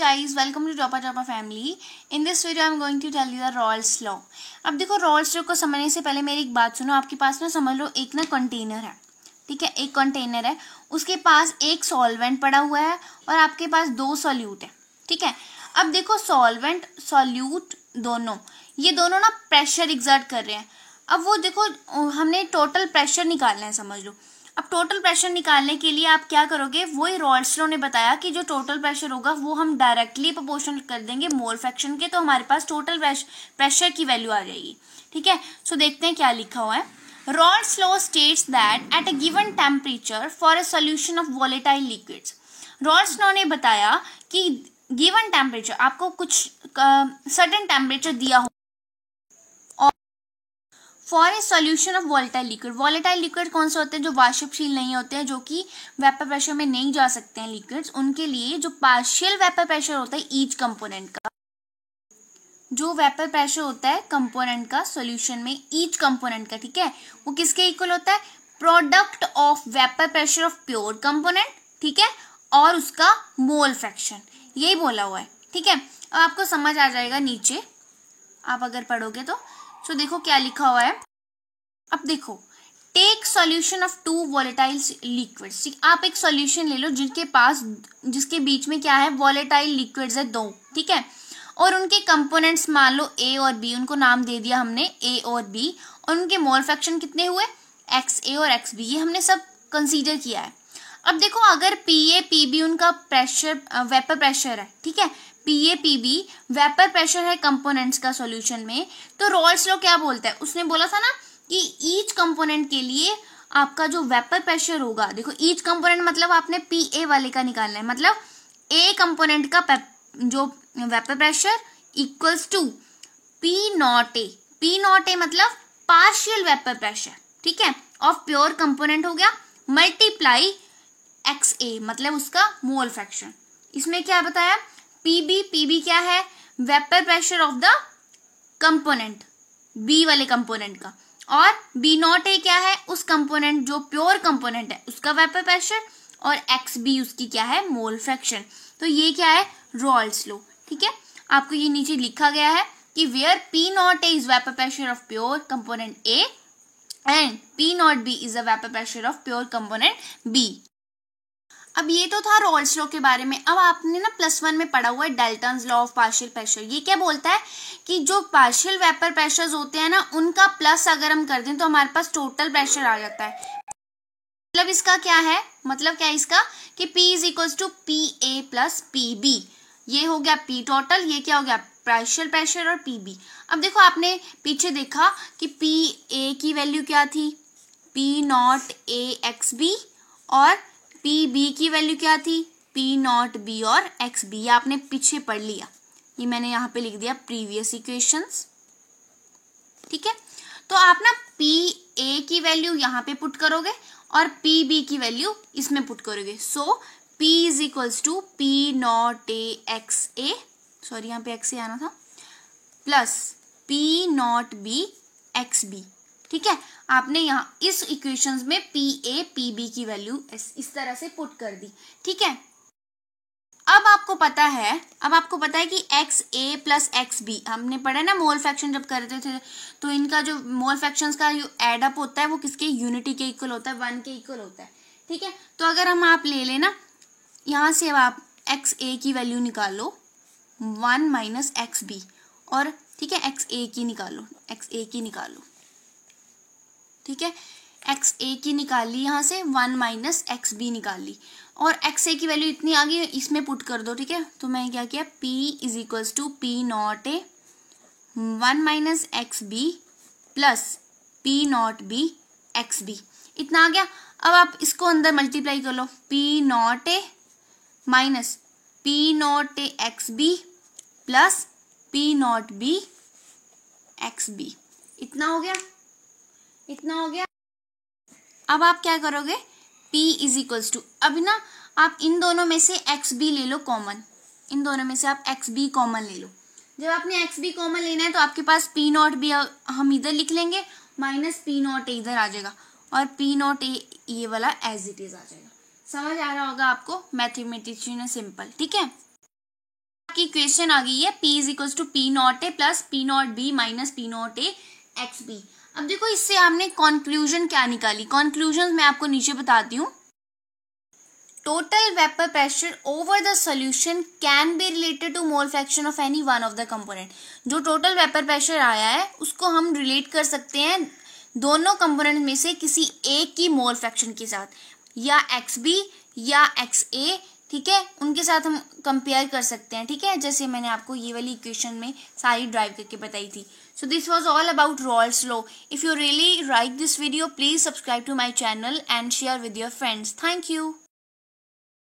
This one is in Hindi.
guys, welcome to Joppa Joppa family. In this video I'm going to tell you the Rawls law. अब देखो Rawls law को समझने से पहले मेरी एक बात सुनो. आपके पास ना समझ लो एक ना कंटेनर है, ठीक है, एक कंटेनर है, उसके पास एक सॉल्वेंट पड़ा हुआ है और आपके पास दो सॉल्यूट है, ठीक है. अब देखो सॉल्वेंट सॉल्यूट दोनों ये दोनों ना प्रेशर एग्जर्ट कर रहे हैं. अब वो देखो हमने टोटल प्रेशर निकालना है, समझ लो. अब टोटल प्रेशर निकालने के लिए आप क्या करोगे, वही रॉल्स लॉ ने बताया कि जो टोटल प्रेशर होगा वो हम डायरेक्टली प्रोपोर्शनल कर देंगे मोल फ्रैक्शन के, तो हमारे पास टोटल प्रेशर की वैल्यू आ जाएगी, ठीक है. सो देखते हैं क्या लिखा हुआ है. Rawls law states that at a given temperature for a solution of volatile liquids. Rawls law ने बताया कि गिवन टेम्परेचर, आपको कुछ सर्टेन टेम्परेचर दिया हो for a solution of volatile liquid. Volatile liquid कौन से होते हैं, जो वाष्पशील नहीं होते हैं, जो कि वेपर प्रेशर में नहीं जा सकते हैं लिक्विड्स. उनके लिए जो पार्शियल वेपर प्रेशर होता है ईच कंपोनेंट का, जो वेपर प्रेशर होता है कंपोनेंट का सॉल्यूशन में ईच कंपोनेंट का, ठीक है, वो किसके इक्वल होता है, product of vapour pressure of pure component, ठीक है, और उसका मोल फ्रैक्शन. यही बोला हुआ है, ठीक है. अब आपको समझ आ जाएगा नीचे आप अगर पढ़ोगे तो देखो क्या लिखा हुआ है. अब देखो, take solution of two volatile liquids. आप एक सॉल्यूशन ले लो जिसके बीच में क्या है, वोलेटाइल लिक्विड्स है दो, ठीक है, और उनके कंपोनेंट्स मान लो ए और बी, उनको नाम दे दिया हमने ए और बी, और उनके मोल फ्रैक्शन कितने हुए, एक्स ए और एक्स बी, ये हमने सब कंसीडर किया है. अब देखो अगर पी ए पी बी उनका प्रेशर वेपर प्रेशर है, ठीक है, P A P B vapour pressure है कंपोनेंट्स का सॉल्यूशन में, तो रॉल्स लॉ क्या बोलता है, उसने बोला था ना कि ईच कंपोनेंट के लिए आपका जो वेपर प्रेशर होगा, देखो ईच कंपोनेंट मतलब आपने पी ए वाले का निकालना है, मतलब ए कंपोनेंट का जो vapour pressure equals to P not A. P not A मतलब पार्शियल वेपर प्रेशर, ठीक है, ऑफ प्योर कंपोनेंट हो गया, मल्टीप्लाई एक्स ए मतलब उसका मोल फ्रैक्शन. इसमें क्या बताया, पीबी क्या है, vapour pressure of the component B वाले कंपोनेंट का, और बी नॉट ए क्या है, उस कंपोनेंट जो प्योर कंपोनेंट है उसका वेपर प्रेशर, और एक्स बी उसकी क्या है, मोल फ्रैक्शन. तो ये क्या है, रॉल्स लॉ, ठीक है. आपको ये नीचे लिखा गया है कि where P not A is vapour pressure of pure component A and P not B is the vapour pressure of pure component B. अब ये तो था रॉल्स लॉ के बारे में. अब आपने ना +1 में पढ़ा हुआ है Dalton's law of partial pressure. ये क्या बोलता है कि जो पार्शियल वेपर प्रेशर्स होते हैं ना, उनका प्लस अगर हम कर दें तो हमारे पास टोटल प्रेशर आ जाता है. मतलब इसका क्या है, मतलब क्या है इसका कि P is equals to P A plus P B. ये हो गया P टोटल, ये क्या हो गया पार्शियल प्रेशर और पी बी. अब देखो आपने पीछे देखा कि पी ए की वैल्यू क्या थी, P not A x B, और पी बी की वैल्यू क्या थी, पी नॉट बी और एक्स बी. आपने पीछे पढ़ लिया, ये मैंने यहाँ पे लिख दिया प्रीवियस इक्वेशंस, ठीक है. तो आप ना पी ए की वैल्यू यहाँ पे पुट करोगे और पी बी की वैल्यू इसमें पुट करोगे. So P is equals to P not A X A, sorry यहाँ पे एक्स ए आना था, plus P not B x B, ठीक है. आपने यहाँ इस इक्वेशंस में पी ए पी बी की वैल्यू इस तरह से पुट कर दी, ठीक है. अब आपको पता है कि एक्स ए प्लस एक्स बी हमने पढ़ा ना मोल फ्रैक्शन जब करते थे, तो इनका जो मोल फ्रैक्शंस का जो एड अप होता है वो किसके, यूनिटी के इक्वल होता है, 1 के इक्वल होता है, ठीक है. तो अगर हम आप ले लेना यहाँ से, अब आप एक्स ए की वैल्यू निकालो 1 माइनस एक्स बी, और ठीक है एक्स ए की निकालो, ठीक है, एक्स ए की निकाल ली, यहाँ से 1 माइनस एक्स बी निकाल ली, और एक्स ए की वैल्यू इतनी आ गई, इसमें पुट कर दो, ठीक है. तो मैं क्या किया, P is equals to P not A 1 minus x B plus P not B x B, इतना आ गया. अब आप इसको अंदर मल्टीप्लाई कर लो, P not A minus P not A x B plus P not B x B, इतना हो गया. अब आप क्या करोगे, P इज इक्वल्स टू, अभी ना आप इन दोनों में से एक्स बी ले लो कॉमन, इन दोनों में से आप एक्स बी कॉमन ले लो. जब आपने एक्स बी कॉमन लेना है तो आपके पास पी नॉट बी हम इधर लिख लेंगे, माइनस पी नॉट ए इधर आ जाएगा, और पी नॉट ए ये वाला एज इट इज आ जाएगा. समझ आ रहा होगा आपको, मैथमेटिशियन है सिंपल, ठीक है. आपकी इक्वेशन आ गई है P is equal to P not A plus P not B minus P not A x B. अब देखो इससे आपने कंक्लूजन क्या निकाली, कंक्लूजन मैं आपको नीचे बताती हूँ। Total vapour pressure over the solution can be related to mole fraction of any one of the component. जो टोटल वेपर प्रेशर आया है उसको हम रिलेट कर सकते हैं दोनों कंपोनेंट में से किसी एक की मोल फ्रैक्शन के साथ, या एक्स बी या एक्स ए, ठीक है, उनके साथ हम कंपेयर कर सकते हैं, ठीक है, जैसे मैंने आपको ये वाली इक्वेशन में सारी ड्राइव करके बताई थी। So this was all about Raoult's law. If you really like this video, please subscribe to my channel and share with your friends. Thank you.